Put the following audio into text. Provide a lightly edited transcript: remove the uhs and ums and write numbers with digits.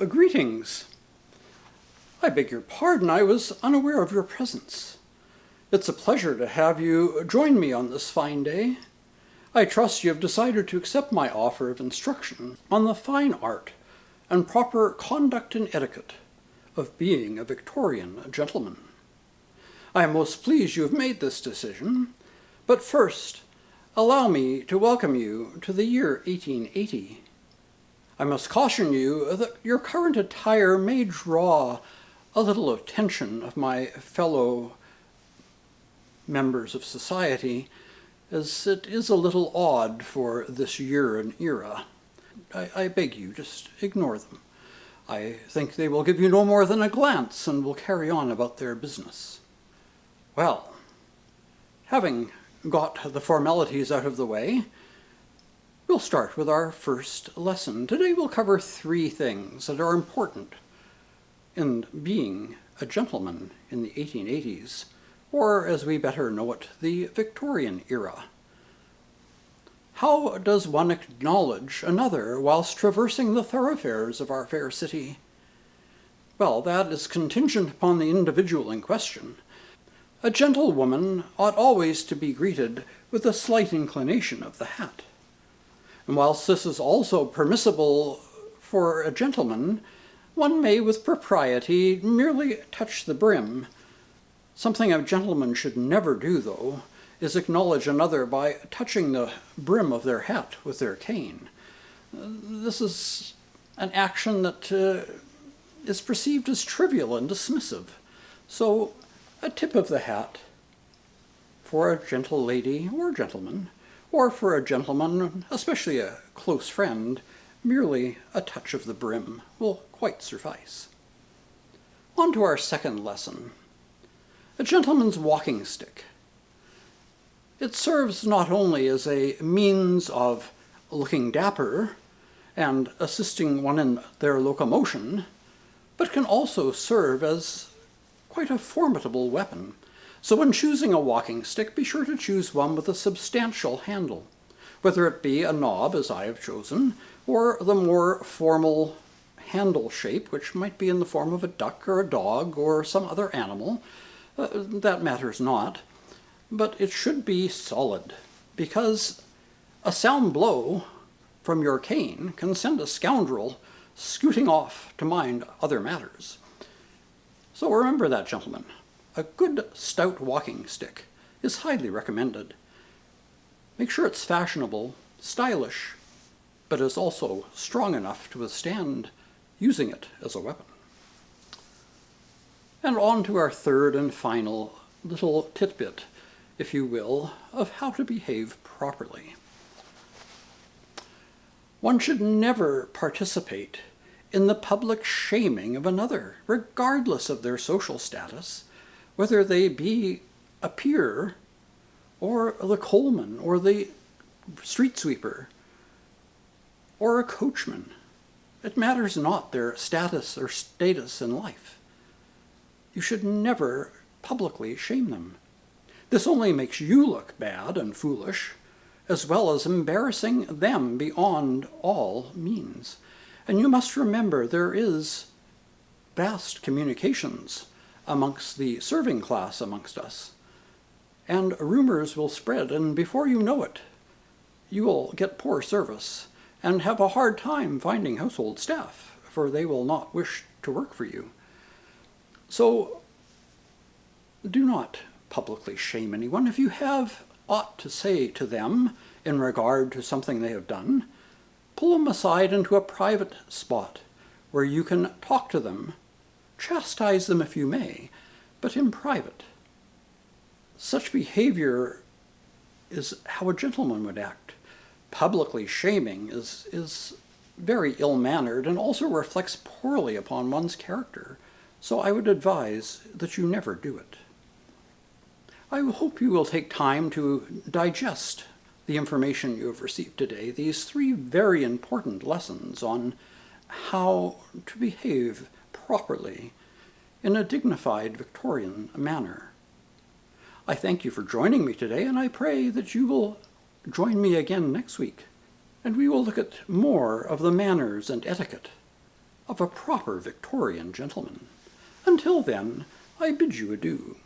Greetings. I beg your pardon, I was unaware of your presence. It's a pleasure to have you join me on this fine day. I trust you have decided to accept my offer of instruction on the fine art and proper conduct and etiquette of being a Victorian gentleman. I am most pleased you have made this decision, but first, allow me to welcome you to the year 1880. I must caution you that your current attire may draw a little attention of my fellow members of society, as it is a little odd for this year and era. I beg you, just ignore them. I think they will give you no more than a glance and will carry on about their business. Well, having got the formalities out of the way, we'll start with our first lesson. Today we'll cover 3 things that are important in being a gentleman in the 1880s, or as we better know it, the Victorian era. How does one acknowledge another whilst traversing the thoroughfares of our fair city? Well, that is contingent upon the individual in question. A gentlewoman ought always to be greeted with a slight inclination of the hat. And whilst this is also permissible for a gentleman, one may with propriety merely touch the brim. Something a gentleman should never do, though, is acknowledge another by touching the brim of their hat with their cane. This is an action that is perceived as trivial and dismissive. So a tip of the hat for a gentle lady or gentleman, or for a gentleman, especially a close friend, merely a touch of the brim will quite suffice. On to our second lesson. A gentleman's walking stick. It serves not only as a means of looking dapper and assisting one in their locomotion, but can also serve as quite a formidable weapon. So when choosing a walking stick, be sure to choose one with a substantial handle, whether it be a knob, as I have chosen, or the more formal handle shape, which might be in the form of a duck or a dog or some other animal. That matters not. But it should be solid, because a sound blow from your cane can send a scoundrel scooting off to mind other matters. So remember that, gentlemen. A good stout walking stick is highly recommended. Make sure it's fashionable, stylish, but is also strong enough to withstand using it as a weapon. And on to our third and final little tidbit, if you will, of how to behave properly. One should never participate in the public shaming of another, regardless of their social status, whether they be a peer, or the coalman, or the street sweeper, or a coachman. It matters not their status or status in life. You should never publicly shame them. This only makes you look bad and foolish, as well as embarrassing them beyond all means. And you must remember there is vast communications amongst the serving class amongst us. And rumors will spread, and before you know it, you will get poor service and have a hard time finding household staff, for they will not wish to work for you. So do not publicly shame anyone. If you have aught to say to them in regard to something they have done, pull them aside into a private spot where you can talk to them, chastise them if you may, but in private. Such behavior is how a gentleman would act. Publicly shaming is very ill-mannered and also reflects poorly upon one's character, so I would advise that you never do it. I hope you will take time to digest the information you have received today, these 3 very important lessons on how to behave properly in a dignified Victorian manner. I thank you for joining me today, and I pray that you will join me again next week, and we will look at more of the manners and etiquette of a proper Victorian gentleman. Until then, I bid you adieu.